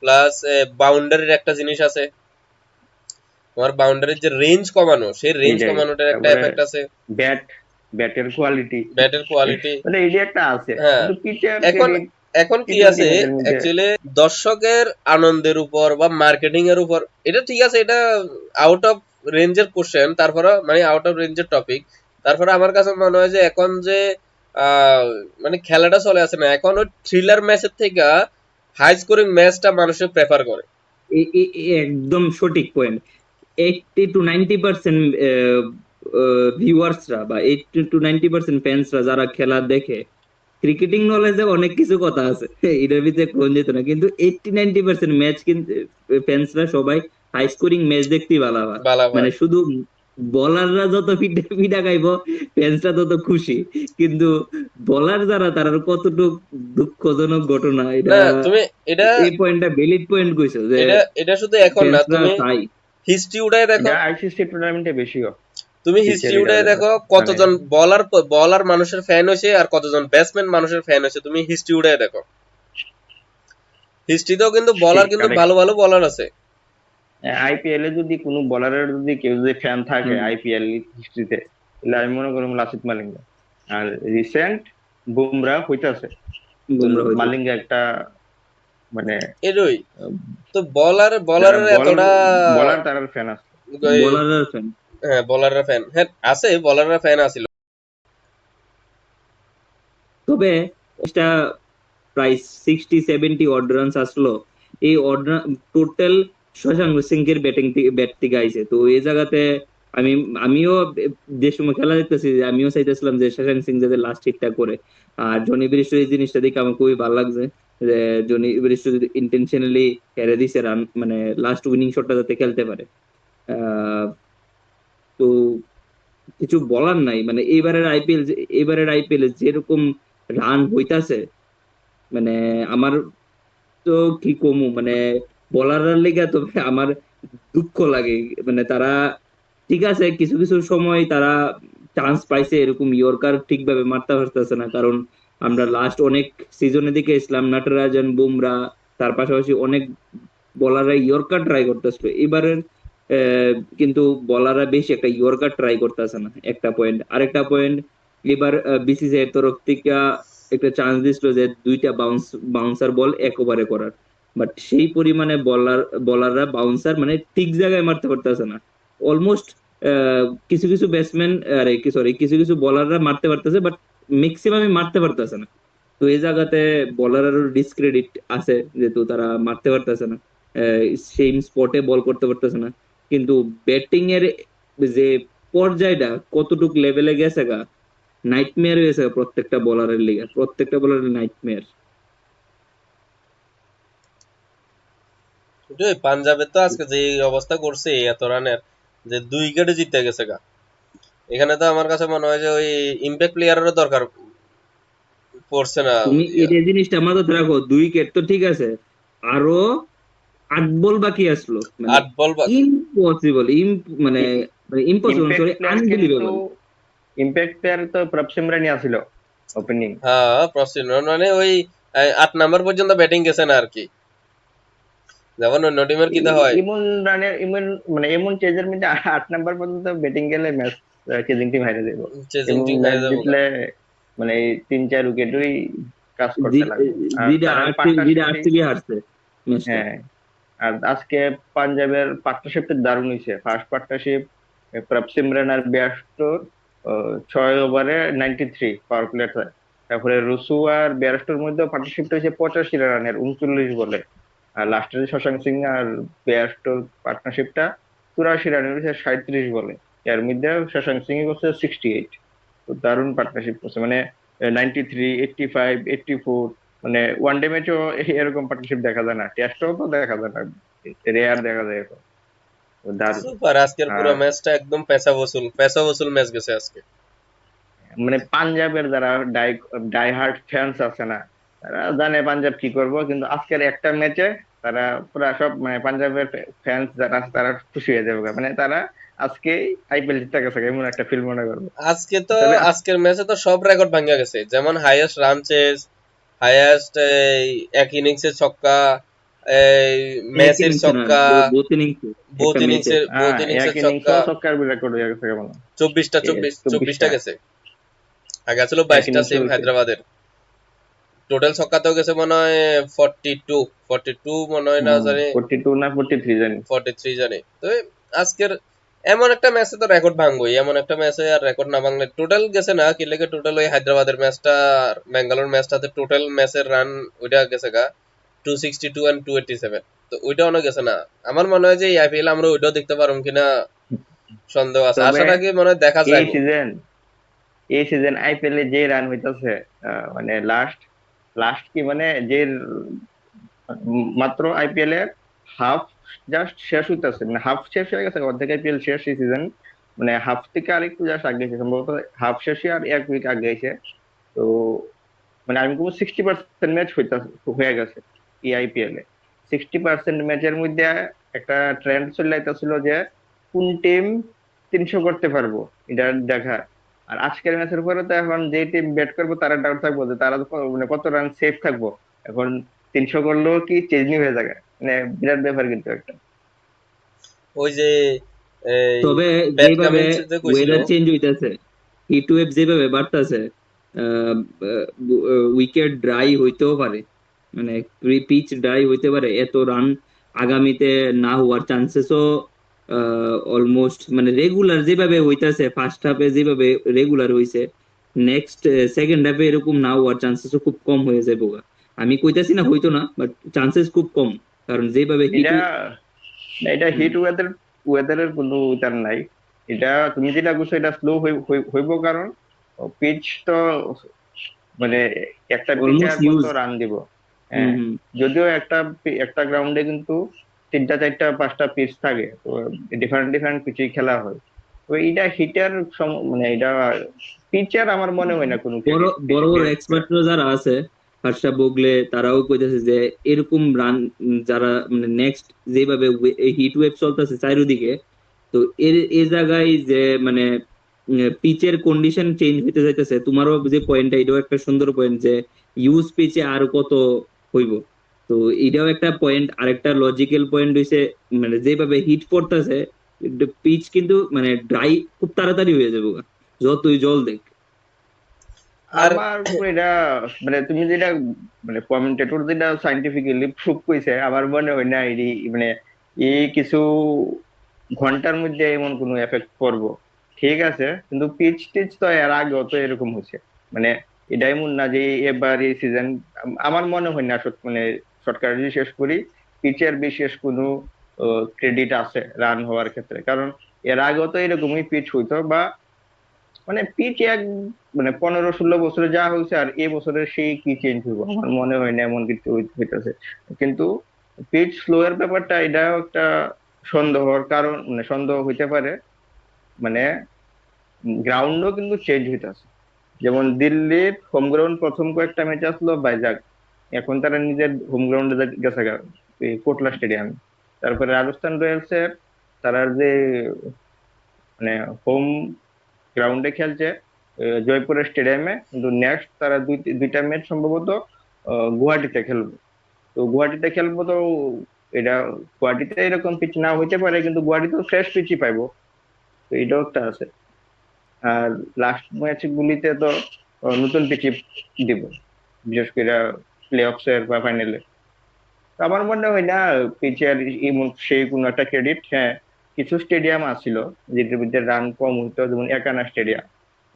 প্লাস বাউন্ডারির একটা জিনিস আছে। তোমার বাউন্ডারির যে রেঞ্জ কমানো, সেই রেঞ্জ এটাই। কমানোটার একটা তারপরে এফেক্ট আছে, ব্যাট ব্যাটের কোয়ালিটি, ব্যাটের কোয়ালিটি। মানে এই যে একটা আছে, হ্যাঁ, কিন্তু পিচের এখন ক্রেডিট এখন টি কি টোয়েন্টি আছে ম্যাচের মধ্যে। অ্যাকচুয়ালি দর্শকের আনন্দের উপর বা মার্কেটিং এর উপর, এটা ঠিক আছে, এটা আউট অফ রেঞ্জের কোশ্চেন, তারপরে মানে আউট অফ রেঞ্জের টপিক। তারপরে আমার কাছে মনে হয় যে এখন যে আহ, মানে খেলাটা চলে আসে না, এখন ওই থ্রিলার ম্যাচের থেকে হাই স্কোরিং ম্যাচটা মানুষে প্রেফার করে। একদম সঠিক পয়েন্ট। 80-90% ভিউয়ার্সরা বা 80-90% ফ্যান্সরা যারা খেলা দেখে, ক্রিকেটিং নলেজে অনেক কিছু কথা আছে, এটার ভিতরে কোন যেত না, কিন্তু 80-90% ম্যাচ কিন্তু ফ্যান্সরা সবাই হাই স্কোরিং ম্যাচ দেখতেই ভালো হয়। বালা মানে ভাই, শুধু বলাররা যত পিঠা পিঠা খাইবো, ফ্যান্সরা তত খুশি। কিন্তু বলার যারা, তারা কতটুকু দুঃখজনক ঘটনা এটা। না তুমি এটা এই পয়েন্টটা ভ্যালিড পয়েন্ট কইছো যে এটা এটা শুধু এখন না, ফ্যান্সরা তুমি চাই। হিস্ট্রি উঠায় দেখো, এটা আইসিসি টুর্নামেন্টে বেশিও তুমি পিচের হিস্ট্রি এটা উঠায় দেখো মানে কতজন বলার বলার মানুষের ফ্যান হয়েছে আর কতজন ব্যাটসম্যান মানুষের ফ্যান হয়েছে, তুমি হিস্ট্রি উঠায় দেখো। হিস্ট্রিতেও কিন্তু বলার ঠিক কিন্তু কারেক্ট। ভালো ভালো বলার আছে। আইপিএল এ যদি কোনো বলারের যদি কেউ যদি ফ্যান থাকে হুম, আইপিএল হিস্ট্রিতে, তাহলে আমি মনে করি লাসিথ মালিঙ্গা। আর রিসেন্ট বুমরা হইতাছে, তো বুমরা হইতে মালিঙ্গা একটা মানে এরই আহ, তো যারা বলারের এতটা বলার তারার ফ্যান আছে। বলার ফ্যান। হ্যাঁ, বলাররা ফ্যান, হ্যাঁ আছে, বলাররা ফ্যান আছিল। তবে এটা প্রায় 60-70 অড রানস আসলো। এই অড টোটাল শশাঙ্ক সিং এর ব্যাট থেকে আইছে। তো এই জায়গাতে আমি আমিও যে সময় খেলা দেখতেছি, আমিও চাইতেছিলাম যে শশাঙ্ক সিং যাতে লাস্ট হিটটা করে। আর জনি ব্রিস্টো এই জিনিসটা দেখে আমার খুবই ভালো লাগছে যে জনি ব্রিস্টো যদি ইন্টেনশনালি হেরে দিছে রান, মানে লাস্ট উইনিং শটটা যাতে খেলতে পারে। আহ তো কিছু বলার নাই, মানে এবারের আইপিএল যেরকম রান হইতাছে, মানে আমার তো কি কমু মানে বলারের লিগা তো আমার দুঃখ লাগে। মানে তারা ঠিক আছে, কিছু কিছু সময় তারা চান্স পাইছে, এরকম ইয়র্কার ঠিকভাবে মারতে পারতেছে না। কারণ আমরা লাস্ট অনেক সিজনের দিকে ইসলাম নাটরাজন, বুমরা, তার পাশাপাশি অনেক বলাররা ইয়র্কার ট্রাই করতেছিল। এবারের কিন্তু বলাররা বেশি একটা ইয়র্কার ট্রাই করতেছে না, একটা পয়েন্ট। আরেকটা পয়েন্ট, এবার বিসিসিআই এর তরফ থেকে একটা চান্স দিছিল যে দুইটা বাউন্সার বল এক ওভারে করার, বাট সেই পরিমাণে বলাররা বাউন্সার মানে ঠিক জায়গায় মারতে পারতেছে না। অলমোস্ট কিছু কিছু ব্যাটসম্যান, আরে কি সরি, কিছু কিছু বলাররা মারতে পারতেছে, বাট ম্যাক্সিমামই মারতে পারতেছে না। তো এই জায়গাতে বলারেরও ডিসক্রেডিট আছে, যেহেতু তারা মারতে পারতেছে না, সেম স্পটে বল করতে পারতেছে না। কিন্তু ব্যাটিং এর যে পর্যায়টা কতটুক লেভেলে গেছে গা, নাইটমেয়ার হয়েছে গা প্রত্যেকটা বলারের লিগে, প্রত্যেকটা বলারের নাইটমেয়ার। ওই পাঞ্জাবের তো আজকে যে অবস্থা করছে এত রানের, যে 2 উইকেটে জিতে গেছে গা। এখানে তো আমার কাছে মনে হয় যে ওই ইম্প্যাক্ট প্লেয়ারেরও দরকার পড়ছে না। তুমি এই জিনিসটা মাথায় রাখো, 2 উইকেট তো ঠিক আছে, আরো 8 বল বাকি আসলো, মানে 8 বল বাকি। ইম্পসিবল, মানে ইম্পসিবল ইম্প্যাক্ট সরি, প্লেয়ার কিন্তু আনবিলিভেবল। ইম্প্যাক্ট প্লেয়ার তো প্রভ সিমরানই আছিল ওপেনিং। হ্যাঁ, প্রসিড মানে ওই 8 নাম্বার পর্যন্ত ব্যাটিং গেছে না আর কি, যেমন অন্য টিমের কিতা হয়। ইমন রানের ইমন মানে এমন চেজের মধ্যে 8 নাম্বার পর্যন্ত ব্যাটিং গেলে ম্যাচ চেজিং টিম হারিয়ে দেবো। চেজিং এবং টিম ম্যাচ হয়ে যাবো গা। জিতলে মানে এই 3-4 উইকেটই কাজ করতে লাগবে। আর যেটা তার যেটা পার্টনারশিপটি, আরসিবি হারছে ম্যাচটা। হ্যাঁ, আর আজকে পাঞ্জাবের পার্টনারশিপটা দারুণ হয়েছে। ফার্স্ট পার্টনারশিপ প্রভ সিমরান আর বেয়ারস্টোর 6 ওভারে 93 পাওয়ার প্লে। তারপরে রুসু আর বেয়ারস্টোর মধ্যে পার্টনারশিপটা হয়েছে 85 রানের 39 বলে। আর লাস্টের শশাঙ্ক সিং আর বেয়ারস্টোর পার্টনারশিপটা 84 রানের হয়েছে 37 বলে। এর মধ্যে শশাঙ্ক সিং করছে 68। তো দারুণ পার্টনারশিপ করছে, মানে 93, 85, 84। মানে ওয়ানডে ম্যাচও এরকম পার্টনারশিপ দেখা যায় না, টেস্টও তো দেখা যায় না, রেয়ার দেখা যায় এখন। তো দারুণ। সুপার, আজকের পুরো আর ম্যাচটা একদম পেশা বসুল ম্যাচ গেছে আজকে। মানে পাঞ্জাবের যারা ডাই হার্ড ফ্যান্স আছে না, তারা জানে পাঞ্জাব কি করব, কিন্তু আজকের একটা ম্যাচে তারা পুরা সব মানে পাঞ্জাবের ফ্যান্স যারা আছে তারা খুশি হয়ে যাবে, মানে তারা আজকে আইপিএল জিতে গেছে এমন একটা ফিল মনে করবো। আজকে তো তবে আজকের ম্যাচে তো সব রেকর্ড ভাঙা গেছে, যেমন হাইয়েস্ট রান চেজ, হাইয়েস্ট এক ইনিংসের ছক্কা, এই এক মেসির ইনিংসে না, ছক্কা, বোথ ইনিংসে, একটা ম্যাচে। বোথ এক ইনিংসের ছক্কা। ইনিংসও ছক্কার রেকর্ড হয়ে গেছে কেমন। 24টা 24টা গেছে, আগে ছিল এক 22টা ইনিংসে সেম হয়েছে। হায়দ্রাবাদের। টোটাল ছক্কাতেও গেছে মনে হয় 42 মনে হয়, না জানি 42 না 43 জানি। 43 জানি তো। আজকের এমন একটা ম্যাচে তো রেকর্ড ভাঙবোই, এমন একটা ম্যাচে আর রেকর্ড না ভাঙলে টোটাল গেছে না কি লেগে, টোটাল ওই হায়দ্রাবাদের ম্যাচটা আর ব্যাঙ্গালোর ম্যাচটাতে টোটাল ম্যাচের রান ওইটা গেছে গা 262 and 287। তো ওইটা অনেক গেছে না। আমার মনে হয় যে এই আইপিএল আমরা ওইটাও দেখতে পারবো কিনা সন্দেহ আছে, তবে আশা রাখি মনে হয় দেখা এই যাইবো। সিজন এই সিজন আইপিএল এ যে রান হইতাছে, মানে লাস্ট লাস্ট কি মানে যে মাত্র আইপিএল এর হাফ জাস্ট শেষ হইতাছে, মানে হাফ শেষ হয়ে গেছে, অর্ধেক আইপিএল শেষ এই সিজন। মানে হাফ থেকে আরেকটু জাস্ট আগে গেছে সম্ভবত, হাফ শেষে আর 1 উইক আগে গেছে। তো মানে আমি বলবো 60% ম্যাচ হয়ে গেছে এই আইপিএল এ। 60% ম্যাচের মধ্যে একটা ট্রেন্ড চলে আইতাছিল যে কোন টিম 300 করতে পারবো, এটা দেখা। আর আজকের ম্যাচের পরে তো এখন যে টিম ব্যাট করবো তারা ডাউট থাকবো যে তারা মানে কত রান সেফ থাকবো। এখন 300 করলেও কি চেঞ্জিং হয়ে যাবে, মানে বিরাট ব্যাপার কিন্তু একটা। ওই যে এই তবে প্যাট যেভাবে কামিন্স যে কইছিল, ওয়েদার চেঞ্জ হইতেছে, হিট ওয়েভ যেভাবে বাড়তেছে, উইকেট ড্রাই হইতেও পারে, মানে পিচ ড্রাই হইতে পারে। এত রান আগামীতে না হওয়ার চান্সেসও অলমোস্ট, মানে রেগুলার যেভাবে হইতাছে, ফার্স্ট হাফে যেভাবে রেগুলার হইছে, নেক্সট সেকেন্ড হাফে এরকম না হওয়ার চান্সেসও খুব কম হয়ে যাবে গা। আমি কইতাছি না হইতো না, বাট চান্সেস খুব কম, কারণ যেভাবে হিট। এটা এটা হিট ওয়েদারের কোনো উত্তর নাই। এটা তুমি যেটা বুঝছো এটা স্লো হইব, কারণ পিচ তো মানে একটা পিচে অলমোস্ট আর কত ইউজ। রান দিব। হুম হ্যাঁ, হুম। যদিও একটা গ্রাউন্ডে কিন্তু 3টা 4টা 5টা পিচ থাকে, তো ডিফারেন্ট ডিফারেন্ট পিচে খেলা হয়। তো এটা হিটার মানে এটা পিচের আমার মনে হয় না কোনো বড় বড় বড় ক্রিকেট। এক্সপার্টরা যারা আছে, হর্ষা বোগলে তারাও কইতেছে যে এরকম রান যারা মানে নেক্সট যেভাবে হিট ওয়েভ চলতেছে চারিদিকে, তো এর এই জায়গায় যে মানে পিচের কন্ডিশন চেঞ্জ হইতে যাইতেছে, তোমারও যে পয়েন্টটা এটাও একটা সুন্দর পয়েন্ট যে ইউজ পিচে আর কত হইব। তো এটাও একটা পয়েন্ট। আরেকটা লজিক্যাল পয়েন্ট হইছে মানে যেভাবে হিট পড়তেছে পিচ কিন্তু মানে ড্রাই খুব তাড়াতাড়ি হয়ে যাবে যতই জল দেখ। আর আমার উপর এটা মানে তুমি যেটা মানে কমেন্টেটর যেটা সাইন্টিফিক্যালি প্রুভ কইছে, আমার মনে হয় না মানে এই কিছু ঘন্টার মধ্যে এমন কোনো এফেক্ট পড়বো। ঠিক আছে, কিন্তু পিচ টিচ তো এর আগেও তো এরকম হয়েছে। মানে এটা এমন না যে এবার এই সিজন, আমার মনে হয় না মানে শর্টকাট যদি শেষ করি, পিচের বিশেষ কোনো ক্রেডিট আছে রান হওয়ার ক্ষেত্রে। কারণ এর আগেও তো এরকমই পিচ হইতো, বা মানে পিচ এক মানে 15-16 বছরে যা হয়েছে আর এই বছরে সেই কি চেঞ্জ হইব, আমার মনে হয় না এমন কিছু হইতেছে। কিন্তু পিচ স্লো এর ব্যাপারটা এটাও একটা সন্দেহর কারণ, মানে সন্দেহ হইতে পারে। মানে গ্রাউন্ডও কিন্তু চেঞ্জ হইতেছে। যেমন দিল্লির হোম গ্রাউন্ড প্রথম কয়েকটা ম্যাচ আসলো বাইজাগ, এখন তারা নিজের হোম গ্রাউন্ডে গেছে গা, এই কোটলা স্টেডিয়ামে। তারপরে রাজস্থান রয়্যালস এর তারা যে মানে হোম গ্রাউন্ডে খেলছে জয়পুরের স্টেডিয়ামে, কিন্তু নেক্সট তারা দুইটা ম্যাচ সম্ভবত গুয়াহাটিতে খেলবে। তো গুয়াহাটিতে খেলবো তো এটা, গুয়াহাটিতে এরকম পিচ না হইতে পারে, কিন্তু গুয়াহাটিতেও ফ্রেশ পিচই পাইবো। তো এটাও একটা আছে। আর লাস্ট ম্যাচ গুলিতে তো নতুন পিচই দিব, বিশেষ করে প্লে অফস এর বা ফাইনালে। আমার মনে হয় না পিচের এমন সেই কোনো একটা ক্রেডিট। হ্যাঁ, কিছু স্টেডিয়াম আছিল যেটার ভিতরে রান কম হইতো, যেমন একানা স্টেডিয়াম,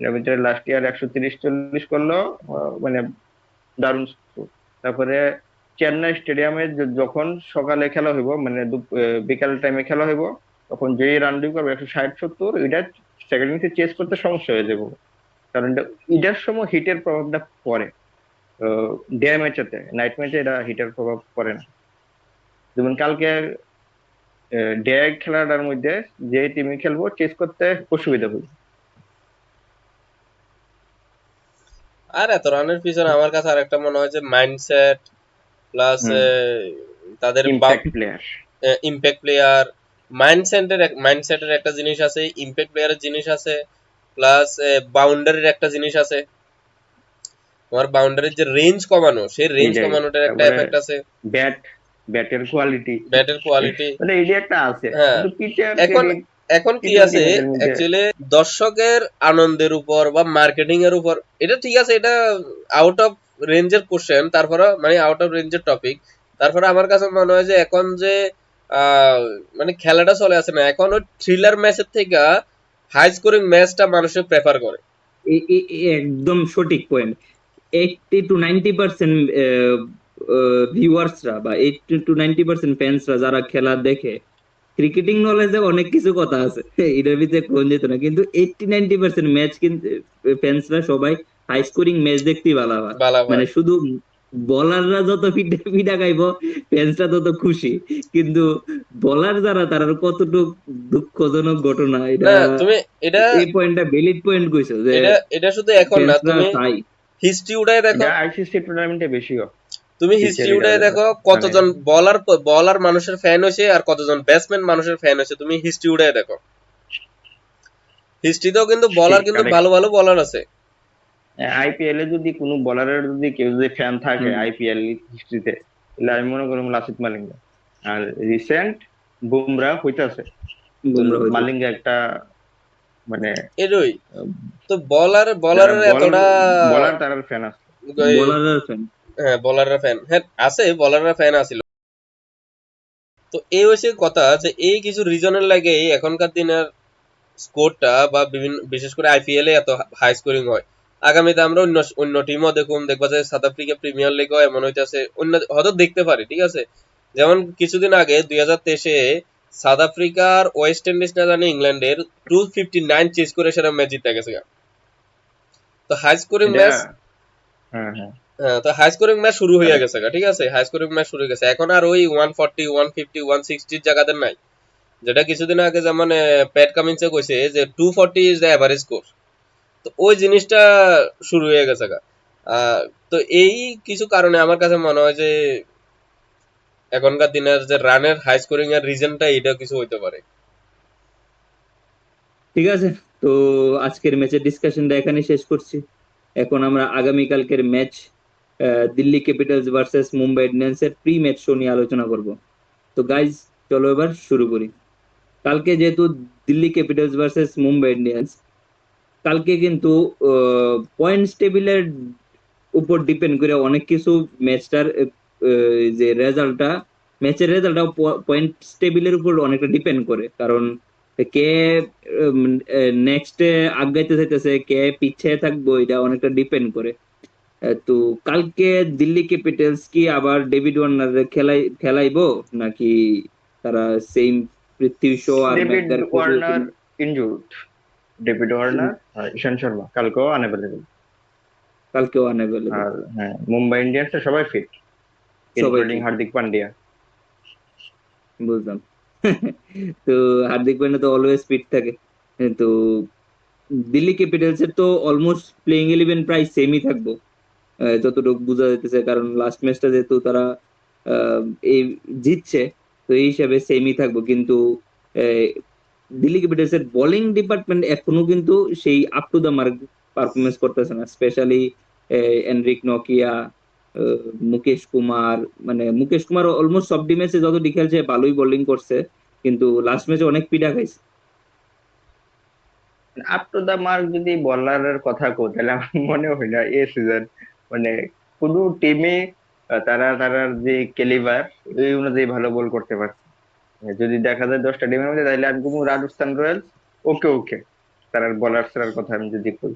এর ভিতরে লাস্ট ইয়ার 130-140 করলো, মানে দারুণ score। তারপরে চেন্নাই স্টেডিয়ামে যখন সকালে খেলা হইব, মানে বিকাল টাইমে খেলা হইব, তখন যেই রান ডিউ করবে 160-170, এটা সেকেন্ড ইনিংসে চেস করতে সমস্যা হয়ে যাবে। কারণ এটার সময় হিটের প্রভাবটা পড়ে। ডে ম্যাচেতে, নাইট ম্যাচে এটা হিটের প্রভাব পড়ে না। যেমন কালকে ডে খেলাটার মধ্যে যে টিমে খেলবো চেস করতে অসুবিধা হবে। আর এত রানের পিছনে আমার কাছে আর একটা মনে হয় যে মাইন্ডসেট প্লাস হুম, তাদের ইম্প্যাক্ট প্লেয়ার। ইম্প্যাক্ট প্লেয়ার, মাইন্ডসেটের একটা জিনিস আছে, ইম্প্যাক্ট প্লেয়ারের জিনিস আছে, প্লাস বাউন্ডারির একটা জিনিস আছে। তোমার বাউন্ডারির যে রেঞ্জ কমানো, সেই রেঞ্জ এইটাই। কমানোটার একটা তারপরে এফেক্ট আছে, ব্যাট ব্যাটের কোয়ালিটি, ব্যাটের কোয়ালিটি। মানে এই যে একটা আছে। হ্যাঁ, কিন্তু পিচের এখন ক্রেডিট এখন টি কি টোয়েন্টি আছে ম্যাচের মধ্যে। অ্যাকচুয়ালি দর্শকের আনন্দের উপর বা মার্কেটিং এর উপর, এটা ঠিক আছে, এটা আউট অফ রেঞ্জের কোশ্চেন, তারপরে মানে আউট অফ রেঞ্জের টপিক। তারপরে আমার কাছে মনে হয় যে এখন যে আহ, মানে খেলাটা চলে আসে না, এখন ওই থ্রিলার ম্যাচের থেকে হাই স্কোরিং ম্যাচটা মানুষে প্রেফার করে। একদম সঠিক পয়েন্ট। 80-90% ভিউয়ার্সরা বা 80-90% ফ্যান্সরা যারা খেলা দেখে, ক্রিকেটিং নলেজে অনেক কিছু কথা আছে এটার ভিতরে কোন যেত না, কিন্তু 80-90% ম্যাচ কিন্তু ফ্যান্সরা সবাই হাই স্কোরিং ম্যাচ দেখতেই ভালো হয়। বালা মানে ভাই, শুধু বলাররা যত পিঠা পিঠা খাইব ফ্যান্সরা তত খুশি, কিন্তু বলার যারা তারা কতটুক দুঃখজনক ঘটনা এটা। না তুমি এটা এই পয়েন্টটা ভ্যালিড পয়েন্ট কইছো যে এটা এটা শুধু এখন না, ফ্যান্সরা তুমি চাই। হিস্ট্রি উঠায় দেখো, এটা আইসিসি টুর্নামেন্টে বেশিও তুমি পিচের হিস্ট্রি এটা উঠায় দেখো মানে কতজন বলার বলার মানুষের ফ্যান হয়েছে আর কতজন ব্যাটসম্যান মানুষের ফ্যান হয়েছে, তুমি হিস্ট্রি উঠায় দেখো। হিস্ট্রিতেও কিন্তু বলার কিন্তু ভালো ভালো বলার আছে। আইপিএল এ যদি কোনো বলারের যদি কেউ যদি ফ্যান থাকে হুম, আইপিএল হিস্ট্রিতে, তাহলে আমি মনে করি লাসিথ মালিঙ্গা। আর রিসেন্ট বুমরা হইতাছে, তো বুমরা হইতেছে। মালিঙ্গা একটা মানে এরই আহ, তো যারা বলারের বল এতটা বলার তার ফ্যান আছে। বলারের ফ্যান। হ্যাঁ বলারের ফ্যান, হ্যাঁ আছে, বলারের ফ্যান আছিল। তো এই হচ্ছে কথা যে এই কিছু রিজনের লাগে এখনকার দিনের স্কোরটা বা বিভিন্ন বিশেষ করে আইপিএল এ এত হাই স্কোরিং হয়। আগামীতে আমরা অন্য অন্য টিমও দেখবা যে সাউথ আফ্রিকা প্রিমিয়ার লিগও এমন হইতেছে, অন্য হয়তো দেখতে পারি, ঠিক আছে। যেমন কিছুদিন আগে 2023-এ সাউথ আফ্রিকার ওয়েস্ট ইন্ডিজ না জানি ইংল্যান্ডের 259 চেস করে সেরা ম্যাচ জিতে গেছে। তো হাই স্কোরিং এটা ম্যাচ, হ্যাঁ হ্যাঁ হ্যাঁ তো হাই স্কোরিং ম্যাচ শুরু হয়ে কারেক্ট। গেছে, ঠিক আছে, হাই স্কোরিং ম্যাচ শুরু হয়ে গেছে, এখন আর ওই 140 150 160 জায়গাতে নাই। যেটা কিছুদিন আগে যেমন প্যাট কামিন্সে কইছে যে 240 ইজ দ্য এভারেজ স্কোর। তো ওই জিনিসটা শুরু হয়ে গেছে গা। আহ, তো এই কিছু কারণে আমার কাছে মনে হয় যে এখনকার দিনের যে রানের হাই স্কোরিং এর রিজনটা এটা কিছু হইতে পারে। ঠিক আছে, তো আজকের ম্যাচের ডিসকাশনটা এখানে শেষ করছি। এখন আমরা আগামীকালকের match Delhi Capitals versus Mumbai Indians এর প্রি ম্যাচ শো নিয়ে আলোচনা করব। তো গাইজ, চলো এবার শুরু করি। কালকে যেহেতু Delhi Capitals versus Mumbai Indians, কালকে কিন্তু পয়েন্টস টেবিলের উপর ডিপেন্ড করে অনেক কিছু ম্যাচটার যে রেজাল্টটা, ম্যাচের রেজাল্টটা পয়েন্টস টেবিলের উপর অনেকটা ডিপেন্ড করে। কারণ কে নেক্সটে আগাইতে চাইতেছে, কে পিছিয়ে থাকবো, এটা অনেকটা ডিপেন্ড করে। তো কালকে দিল্লি ক্যাপিটালস কি আবার ডেভিড ওয়ার্নার খেলাইবো, নাকি তারা সেম পৃথ্বী শো আর ডেভিড ম্যাকগার্কার? Warner injured. ডেভিড ওয়ার্নার আর ঈশান শর্মা কালকেও আনঅ্যাভেলেবল। কালকেও আনঅ্যাভেলেবল। আর হ্যাঁ, মুম্বাই ইন্ডিয়ান্সের সবাই ফিট, সবাই ইনক্লুডিং ঠিক, হার্দিক পান্ডিয়া। বুঝলাম। তো হার্দিক পান্ডিয়া তো অলওয়েজ ফিট থাকে। তো দিল্লি ক্যাপিটালস এর তো অলমোস্ট প্লেইং ইলেভেন প্রায় সেমই থাকবো, যতটুকু বোঝা যাইতেছে। কারণ লাস্ট ম্যাচটা যেহেতু তারা আহ, এই জিতছে, তো এই হিসাবে সেমই থাকবো। কিন্তু আহ, দিল্লি ক্যাপিটালস এর বোলিং ডিপার্টমেন্ট এখনো কিন্তু সেই up to the mark performance করতেছে না। স্পেশালি এনরিক নকিয়া, মুকেশ কুমার। মানে মুকেশ কুমার অলমোস্ট সব ম্যাচে যতটি খেলছে ভালোই বোলিং করছে, কিন্তু লাস্ট ম্যাচে অনেক পিটা খাইছে। আপ টু দা মার্ক যদি বলারের কথা কো, তাহলে আমার মনে হয় না এই সিজন মানে কোনো টিমে তারা তারার যে ক্যালিবার এই অনুযায়ী ভালো বল করতে পারছে। যদি দেখা যায় 10টা টিমের মধ্যে, তাহলে আমি কোনো রাজস্থান রয়্যালস ওকে ওকে, তারার বোলার কথা আমি যদি কই,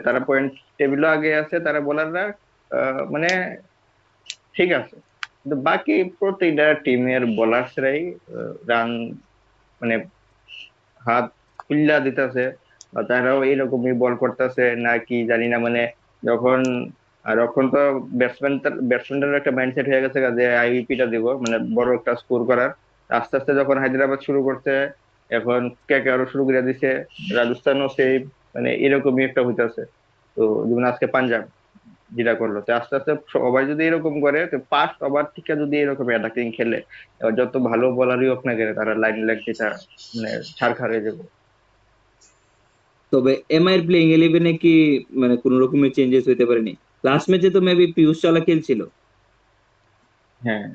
তারা পয়েন্ট টেবিলও আগে আছে, তারা বোলাররা মানে ঠিক আছে। কিন্তু বাকি প্রতিটা টিমের বোলার্সরাই রান মানে হাত খুল্লা দিতেছে, বা তারাও এইরকমই বল করতেছে নাকি জানি না। মানে যখন আর এখন তো ব্যাটসম্যানদের একটা মাইন্ডসেট হয়ে গেছে যে আইপিটা দিব, মানে বড় একটা স্কোর করার। আস্তে আস্তে যখন হায়দ্রাবাদ শুরু করছে, এখন কে কে আরো শুরু করে দিছে, রাজস্থানও সেই মানে এরকমই একটা হইতাছে। তো যেমন আজকে পাঞ্জাব যেটা করলো, তো আস্তে আস্তে সবাই যদি এরকম করে, তো 5 ওভার থেকে যদি এরকম অ্যাটাকিং খেলে, এবার যত ভালো বলারই হোক না কেন, তারা লাইন লেগ যেটা মানে ছাড়খাড় হয়ে যাবে। তবে এমআই এর প্লেইং ইলেভেনে কি মানে কোন রকমের চেঞ্জেস হইতে পারেনি? লাস্ট ম্যাচে তো মেবি পিয়ুষ চাওলা খেলছিল। হ্যাঁ,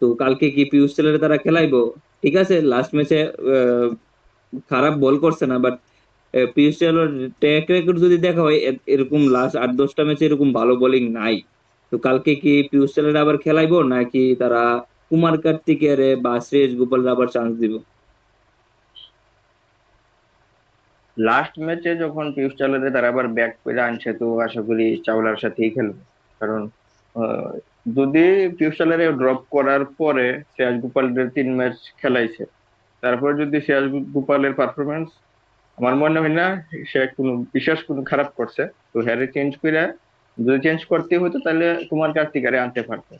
তো কালকে কি পিয়ুষ চাওলারে তারা খেলাইবো? ঠিক আছে, লাস্ট ম্যাচে খারাপ বল করছে না, বাট পিয়ুষ চাওলার ট্র্যাক রেকর্ড যদি দেখা হয়, এরকম লাস্ট 8-10টা ম্যাচে এরকম ভালো বোলিং নাই। তো কালকে কি পিয়ুষ চাওলারে আবার খেলাইবো, নাকি তারা কুমার কার্তিকের বা শ্রেয়স গোপালের আবার চান্স দিব? লাস্ট ম্যাচে যখন পিয়ুষ চাওলারে তারা আবার ব্যাক করে আনছে, তো আশা করি চাওলার সাথেই খেলবে। কারণ আহ, যদি পিয়ুষ চাওলারে ড্রপ করার পরে শ্রেয়াস গোপালের 3 ম্যাচ খেলাইছে, তারপর যদি শ্রেয়াস গোপালের পারফরমেন্স, আমার মনে হয় না সে কোনো বিশেষ কোনো খারাপ করছে। তো হ্যারে চেঞ্জ করে, যদি চেঞ্জ করতে হতো তাহলে কুমার কার্তিকারে আনতে পারতো।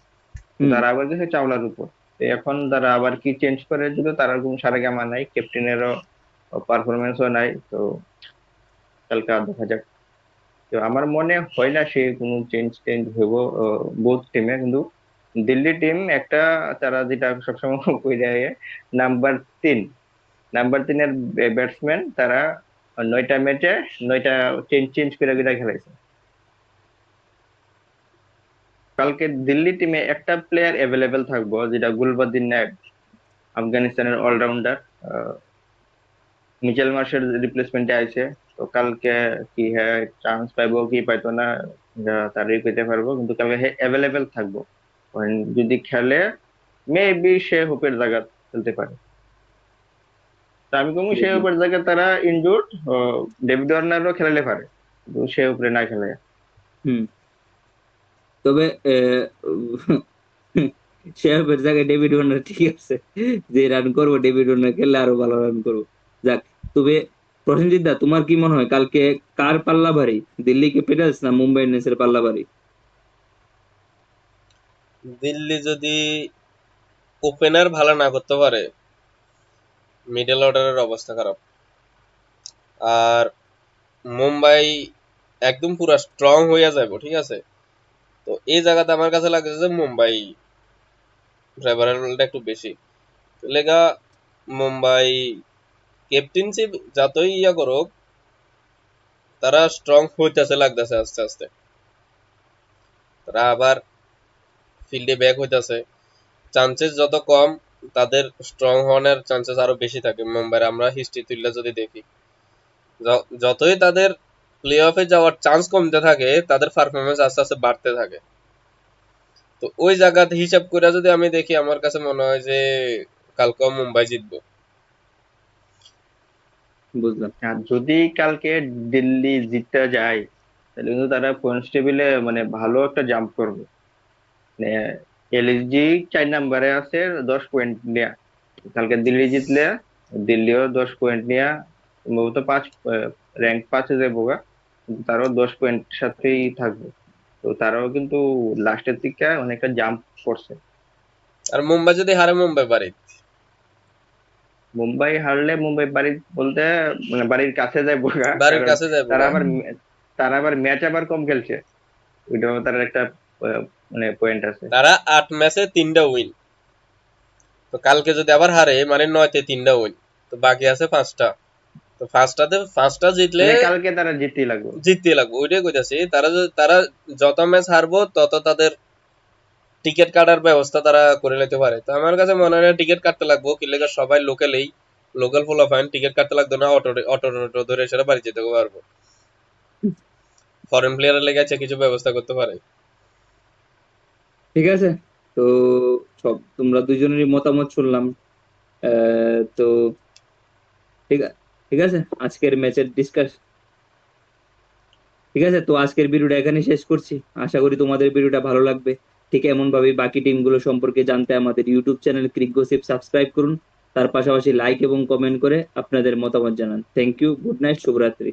তো হুম। তারা আবার গেছে চাওলার উপর। তো এখন তারা আবার কি চেঞ্জ করে দিল, তারা কোনো সারেগামা নাই, ক্যাপ্টেনেরও পারফরমেন্সও নাই। তো কালকে আর দেখা যাক। তো আমার মনে হয় না সে কোনো চেঞ্জ টেঞ্জ হইব বোথ টিমে। কিন্তু দিল্লি টিম একটা, তারা যেটা সবসময় কই যায়, নাম্বার 3, নাম্বার 3-এর ব্যাটসম্যান তারা 9টা ম্যাচে 9টা চেঞ্জ চেঞ্জ করে করে খেলাইছে। কালকে দিল্লি টিমে একটা প্লেয়ার অ্যাভেলেবেল থাকবো, যেটা গুলবাদিন নায়েব, আফগানিস্তানের অলরাউন্ডার। মিচেল মার্শের রিপ্লেসমেন্টে আইছে। তো কালকে কি হ্যাঁ চান্স পাইবো কি পাইতো না, তারই কইতে পারবো। কিন্তু কালকে হে অ্যাভেলেবেল থাকবো, কারণ যদি খেলে মেবি সে হোপের জায়গা খেলতে পারে। তা আমি কমু সে বুঝলাম। হোপের জায়গা তারা ইনজুর্ড, ডেভিড ওয়ার্নারও খেলালে পারে, কিন্তু সে উপরে না খেলে। হুম। তবে শেয়ারের জায়গায় ডেভিড ওয়ার্নার ঠিক আছে, যে রান করবো ডেভিড ওয়ার্নার খেললে আরো ভালো রান করবো। যাক। তবে প্রসেনজিৎ দা, তোমার কি মনে হয় কালকে কার পাল্লা ভারী, দিল্লি ক্যাপিটালস না মুম্বাই ইন্ডিয়ান্স এর পাল্লা ভারী? দিল্লি যদি ওপেনার ভালো না করতে পারে, মিডল অর্ডারের অবস্থা খারাপ। আর মুম্বাই একদম পুরা স্ট্রং হইয়া যাবো, ঠিক আছে? তো এই জায়গাতে আমার কাছে লাগছে যে মুম্বাই ফেভারেবলটা একটু বেশি। লেগা মুম্বাই ক্যাপ্টেনশিপ যতই ইয়া করুক, তারা স্ট্রং হইতেছে লাগতেছে আস্তে আস্তে। তারা আবার ফিল্ডে ব্যাক হইতেছে, চান্সেস যত কম তাদের স্ট্রং হওয়ার চান্সেস আরো বেশি থাকে মুম্বাইয়ের। আমরা হিস্ট্রি তুললে যদি দেখি, যতই তাদের প্লে অফে যাওয়ার চান্স কমতে থাকে, তাদের পারফরমেন্স আস্তে আস্তে বাড়তে থাকে। তো ওই জায়গাতে হিসাব করে যদি আমি দেখি, আমার কাছে মনে হয় যে কালকেও মুম্বাই জিতবো। বুঝলাম। আর যদি কালকে দিল্লি জিততে যায়, তাহলে কিন্তু তারা পয়েন্টস টেবিলে মানে ভালো একটা জাম্প করবে। মানে এলএসজি 4 নম্বরে আছে 10 পয়েন্ট নিয়ে। কালকে দিল্লি জিতলে দিল্লিও 10 পয়েন্ট নিয়ে সম্ভবত 5 র্যাঙ্ক 5-এ যাবো গা। কিন্তু তারাও 10 পয়েন্ট সাথেই থাকবে। তো তারাও কিন্তু লাস্টের দিকে অনেকটা জাম্প করছে। আর মুম্বাই যদি হারে, মুম্বাই বাড়ি। মুম্বাই হারলে মুম্বাই বাড়ির বলতে মানে বাড়ির কাছে যাবো গা, বাড়ির কারণ কাছে যাবো তারা গা। আবার তারা আবার ম্যাচ আবার কম খেলছে। ওইটাও তার একটা মানে পয়েন্ট আছে। তারা 8 ম্যাচে 3টা উইন। তো কালকে যদি আবার হারে, মানে 9-তে 3টা উইন, তো বাকি আছে 5টা। তো পাঁচটা জিতলে মানে কালকে তারা জিততেই লাগবে। জিততে লাগবে, ওইটাই কইতাছি। তারা যত ম্যাচ হারবো তত তাদের টিকিট কাটার ব্যবস্থা তারা করে নিতে পারে। তো আমার কাছে মনে হয় টিকিট কাটতে লাগবো, কি লেগে সবাই লোকাল পোলাপাইন টিকিট কাটতে লাগতো না, অটো অটো অটো ধরে সেটা বাড়ি যেতে পারবো। ফরেন প্লেয়ারের লেগে আছে কিছু ব্যবস্থা করতে পারে। ঠিক আছে। তো তোমরা দুজনেরই মতামত শুনলাম। তো ঠিক ঠিক আছে, আজকের ম্যাচের ডিসকাস ঠিক আছে। তো আজকের ভিডিওটা এখানে শেষ করছি। আশা করি তোমাদের ভিডিওটা ভালো লাগবে। ঠিক এমন ভাবে বাকি টিমগুলো সম্পর্কে জানতে আমাদের YouTube channel Crick gossip subscribe করুন। তার পাশাপাশি লাইক এবং কমেন্ট করে আপনাদের মতামত জানান। থ্যাংক ইউ, গুড নাইট, শুভরাত্রি।